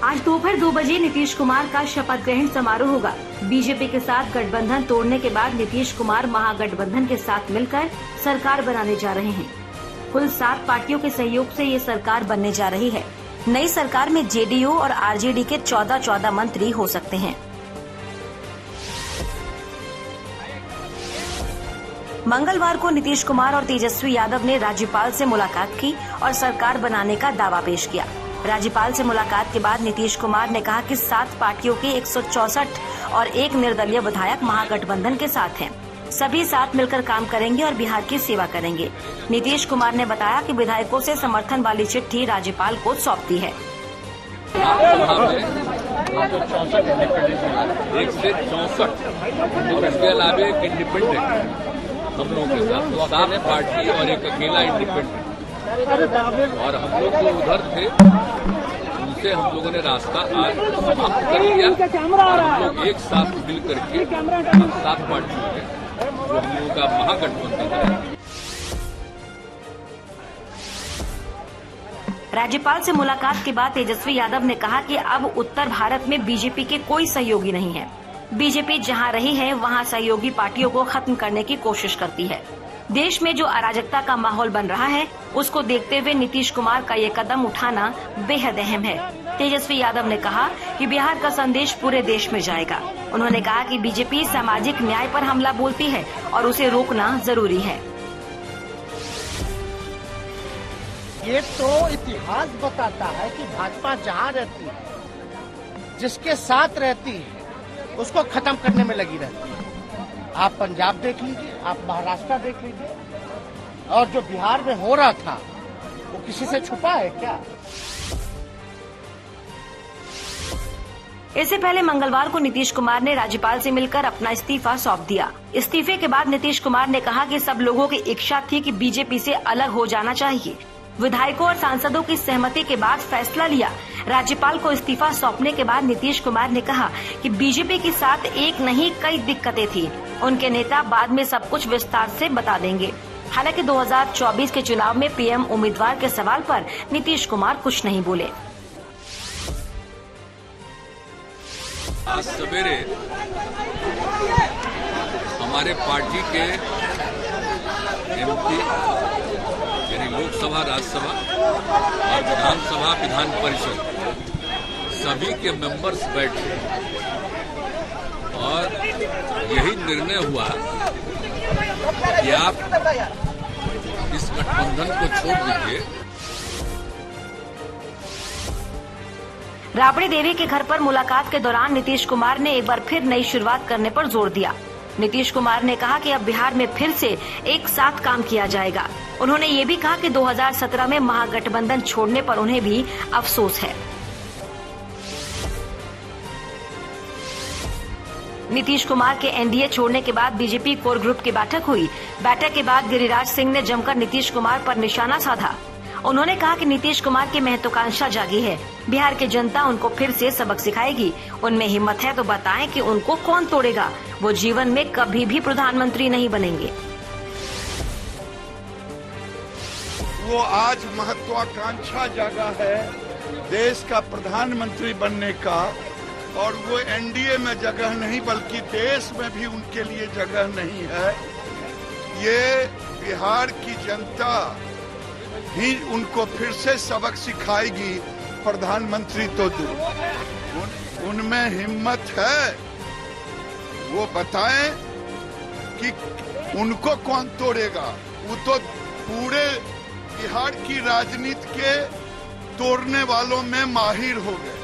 आज दोपहर 2 बजे नीतीश कुमार का शपथ ग्रहण समारोह होगा। बीजेपी के साथ गठबंधन तोड़ने के बाद नीतीश कुमार महागठबंधन के साथ मिलकर सरकार बनाने जा रहे हैं। कुल 7 पार्टियों के सहयोग से ये सरकार बनने जा रही है। नई सरकार में जेडीयू और आरजेडी के 14 मंत्री हो सकते हैं। मंगलवार को नीतीश कुमार और तेजस्वी यादव ने राज्यपाल से मुलाकात की और सरकार बनाने का दावा पेश किया। राज्यपाल से मुलाकात के बाद नीतीश कुमार ने कहा कि 7 पार्टियों के 164 और 1 निर्दलीय विधायक महागठबंधन के साथ हैं। सभी साथ मिलकर काम करेंगे और बिहार की सेवा करेंगे। नीतीश कुमार ने बताया कि विधायकों से समर्थन वाली चिट्ठी राज्यपाल को सौंप दी है। 1 से 64 और इसके अलावा एक इंडिपेंडेंट हम लोगों के साथ 7 पार्टी और एक अकेला इंडिपेंडेंट, और हम लोग जो उधर थे उनसे हम लोगों ने रास्ता आज समाप्त कर लिया और हम लोग एक साथ मिल करके 7 पार्टी हो गए जो हम लोगों का महागठबंधन है। राज्यपाल से मुलाकात के बाद तेजस्वी यादव ने कहा कि अब उत्तर भारत में बीजेपी के कोई सहयोगी नहीं है। बीजेपी जहां रही है वहां सहयोगी पार्टियों को खत्म करने की कोशिश करती है। देश में जो अराजकता का माहौल बन रहा है उसको देखते हुए नीतीश कुमार का ये कदम उठाना बेहद अहम है। तेजस्वी यादव ने कहा कि बिहार का संदेश पूरे देश में जाएगा। उन्होंने कहा कि बीजेपी सामाजिक न्याय पर हमला बोलती है और उसे रोकना जरूरी है। ये तो इतिहास बताता है कि भाजपा जहाँ रहती है, जिसके साथ रहती है, उसको खत्म करने में लगी रहती है। आप पंजाब देख लीजिए, आप महाराष्ट्र देख लीजिए, और जो बिहार में हो रहा था वो किसी से छुपा है क्या? इससे पहले मंगलवार को नीतीश कुमार ने राज्यपाल से मिलकर अपना इस्तीफा सौंप दिया। इस्तीफे के बाद नीतीश कुमार ने कहा कि सब लोगों की इच्छा थी कि बीजेपी से अलग हो जाना चाहिए। विधायकों और सांसदों की सहमति के बाद फैसला लिया। राज्यपाल को इस्तीफा सौंपने के बाद नीतीश कुमार ने कहा कि बीजेपी के साथ एक नहीं कई दिक्कतें थी। उनके नेता बाद में सब कुछ विस्तार से बता देंगे। हालांकि 2024 के चुनाव में पीएम उम्मीदवार के सवाल पर नीतीश कुमार कुछ नहीं बोले। आज सवेरे हमारे पार्टी के एमपी यानी लोकसभा, राज्यसभा और विधानसभा, विधान परिषद सभी के मेंबर्स बैठे और यही निर्णय हुआ कि आप इस गठबंधन को छोड़ दीजिए। राबड़ी देवी के घर पर मुलाकात के दौरान नीतीश कुमार ने एक बार फिर नई शुरुआत करने पर जोर दिया। नीतीश कुमार ने कहा कि अब बिहार में फिर से एक साथ काम किया जाएगा। उन्होंने ये भी कहा कि 2017 में महागठबंधन छोड़ने पर उन्हें भी अफसोस है। नीतीश कुमार के एनडीए छोड़ने के बाद बीजेपी कोर ग्रुप की बैठक हुई। बैठक के बाद गिरिराज सिंह ने जमकर नीतीश कुमार पर निशाना साधा। उन्होंने कहा कि नीतीश कुमार की महत्वाकांक्षा जागी है। बिहार की जनता उनको फिर से सबक सिखाएगी। उनमें हिम्मत है तो बताएं कि उनको कौन तोड़ेगा। वो जीवन में कभी भी प्रधानमंत्री नहीं बनेंगे। वो आज महत्वाकांक्षा जागा है देश का प्रधानमंत्री बनने का, और वो एनडीए में जगह नहीं बल्कि देश में भी उनके लिए जगह नहीं है। ये बिहार की जनता ही उनको फिर से सबक सिखाएगी। प्रधानमंत्री तो उनमें हिम्मत है, वो बताएं कि उनको कौन तोड़ेगा। वो तो पूरे बिहार की राजनीति के तोड़ने वालों में माहिर हो गए।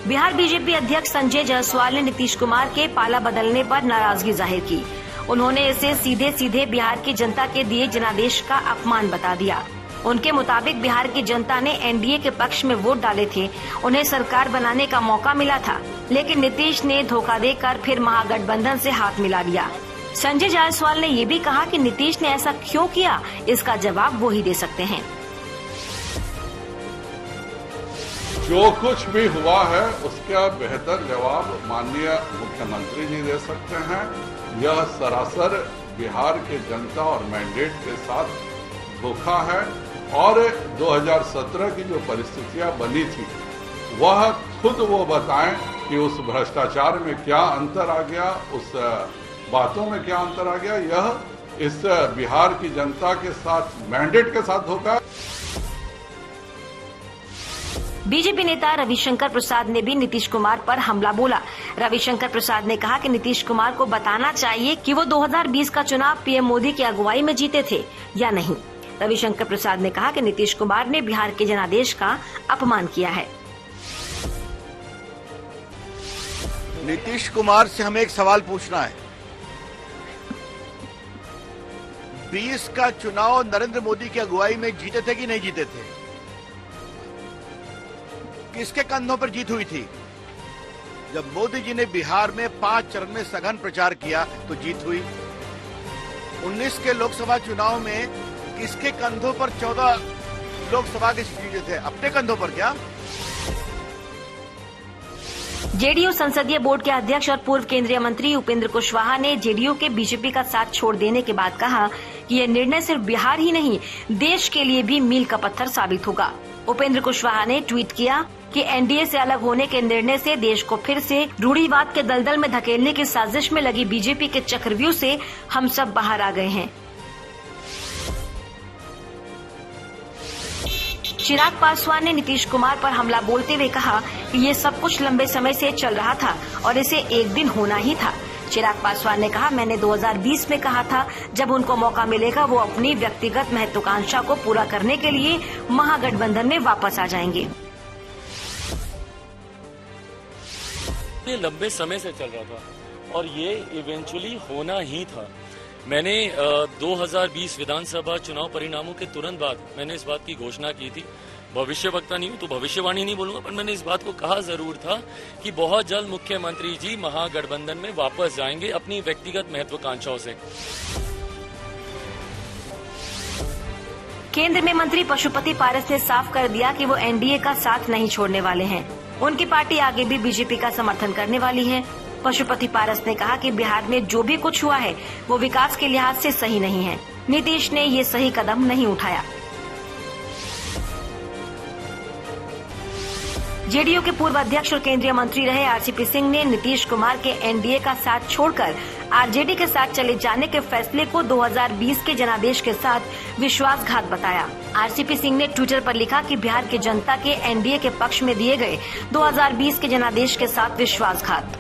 बिहार बीजेपी अध्यक्ष संजय जायसवाल ने नीतीश कुमार के पाला बदलने पर नाराजगी जाहिर की। उन्होंने इसे सीधे सीधे बिहार की जनता के दिए जनादेश का अपमान बता दिया। उनके मुताबिक बिहार की जनता ने एनडीए के पक्ष में वोट डाले थे, उन्हें सरकार बनाने का मौका मिला था, लेकिन नीतीश ने धोखा देकर फिर महागठबंधन से हाथ मिला लिया। संजय जायसवाल ने ये भी कहा कि नीतीश ने ऐसा क्यों किया, इसका जवाब वो ही दे सकते हैं। जो कुछ भी हुआ है उसका बेहतर जवाब माननीय मुख्यमंत्री जी दे सकते हैं। यह सरासर बिहार के जनता और मैंडेट के साथ धोखा है और 2017 की जो परिस्थितियां बनी थी वह खुद वो बताएं कि उस भ्रष्टाचार में क्या अंतर आ गया, उस बातों में क्या अंतर आ गया। यह इस बिहार की जनता के साथ मैंडेट के साथ धोखा। बीजेपी नेता रविशंकर प्रसाद ने भी नीतीश कुमार पर हमला बोला। रविशंकर प्रसाद ने कहा कि नीतीश कुमार को बताना चाहिए कि वो 2020 का चुनाव पीएम मोदी की अगुवाई में जीते थे या नहीं। रविशंकर प्रसाद ने कहा कि नीतीश कुमार ने बिहार के जनादेश का अपमान किया है। नीतीश कुमार से हमें एक सवाल पूछना है। 20 का चुनाव नरेंद्र मोदी की अगुवाई में जीते थे कि नहीं जीते थे? किसके कंधों पर जीत हुई थी? जब मोदी जी ने बिहार में 5 चरण में सघन प्रचार किया तो जीत हुई। 19 के लोकसभा चुनाव में किसके कंधों पर 14 लोकसभा के सीट जीते थे? अपने कंधों पर क्या? जेडीयू संसदीय बोर्ड के अध्यक्ष और पूर्व केंद्रीय मंत्री उपेंद्र कुशवाहा ने जेडीयू के बीजेपी का साथ छोड़ देने के बाद कहा कि यह निर्णय सिर्फ बिहार ही नहीं, देश के लिए भी मील का पत्थर साबित होगा। उपेंद्र कुशवाहा ने ट्वीट किया कि एनडीए से अलग होने के निर्णय से देश को फिर से रूढ़िवाद के दलदल में धकेलने की साजिश में लगी बीजेपी के चक्रव्यूह से हम सब बाहर आ गए हैं। चिराग पासवान ने नीतीश कुमार पर हमला बोलते हुए कहा कि ये सब कुछ लंबे समय से चल रहा था और इसे एक दिन होना ही था। चिराग पासवान ने कहा, मैंने 2020 में कहा था जब उनको मौका मिलेगा वो अपनी व्यक्तिगत महत्वाकांक्षा को पूरा करने के लिए महागठबंधन में वापस आ जाएंगे। ये लंबे समय से चल रहा था और ये इवेंचुअली होना ही था। मैंने 2020 विधानसभा चुनाव परिणामों के तुरंत बाद मैंने इस बात की घोषणा की थी। भविष्यवक्ता नहीं हूं तो भविष्यवाणी नहीं बोलूंगा, पर मैंने इस बात को कहा जरूर था कि बहुत जल्द मुख्यमंत्री जी महागठबंधन में वापस जाएंगे अपनी व्यक्तिगत महत्वाकांक्षाओं से। केंद्र में मंत्री पशुपति पारस ने साफ कर दिया कि वो एनडीए का साथ नहीं छोड़ने वाले हैं। उनकी पार्टी आगे भी बीजेपी का समर्थन करने वाली है। पशुपति पारस ने कहा कि बिहार में जो भी कुछ हुआ है वो विकास के लिहाज से सही नहीं है। नीतीश ने ये सही कदम नहीं उठाया। जेडीयू के पूर्व अध्यक्ष और केंद्रीय मंत्री रहे आरसीपी सिंह ने नीतीश कुमार के एनडीए का साथ छोड़कर आरजेडी के साथ चले जाने के फैसले को 2020 के जनादेश के साथ विश्वासघात बताया। आरसीपी सिंह ने ट्विटर पर लिखा कि बिहार की जनता के एनडीए के पक्ष में दिए गए 2020 के जनादेश के साथ विश्वासघात।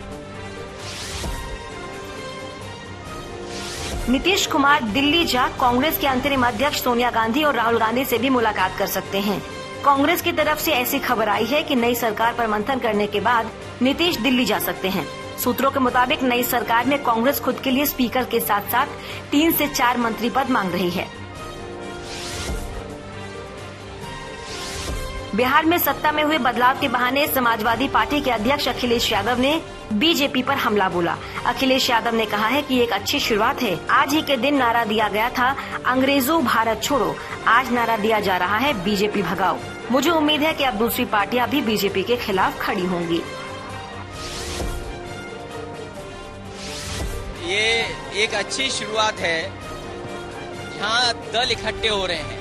नीतीश कुमार दिल्ली जा कांग्रेस के अंतरिम अध्यक्ष सोनिया गांधी और राहुल गांधी से भी मुलाकात कर सकते हैं। कांग्रेस की तरफ से ऐसी खबर आई है कि नई सरकार पर मंथन करने के बाद नीतीश दिल्ली जा सकते हैं। सूत्रों के मुताबिक नई सरकार में कांग्रेस खुद के लिए स्पीकर के साथ साथ 3 से 4 मंत्री पद मांग रही है। बिहार में सत्ता में हुए बदलाव के बहाने समाजवादी पार्टी के अध्यक्ष अखिलेश यादव ने बीजेपी पर हमला बोला। अखिलेश यादव ने कहा है कि ये एक अच्छी शुरुआत है। आज ही के दिन नारा दिया गया था अंग्रेजों भारत छोड़ो, आज नारा दिया जा रहा है बीजेपी भगाओ। मुझे उम्मीद है कि अब दूसरी पार्टियां भी बीजेपी के खिलाफ खड़ी होंगी। ये एक अच्छी शुरुआत है जहाँ दल इकट्ठे हो रहे हैं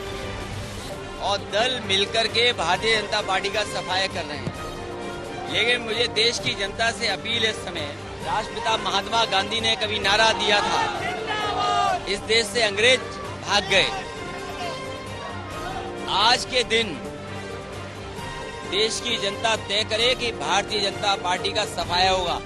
और दल मिलकर के भारतीय जनता पार्टी का सफाया कर रहे हैं। लेकिन मुझे देश की जनता से अपील है, इस समय राष्ट्रपिता महात्मा गांधी ने कभी नारा दिया था, इस देश से अंग्रेज भाग गए। आज के दिन देश की जनता तय करे कि भारतीय जनता पार्टी का सफाया होगा।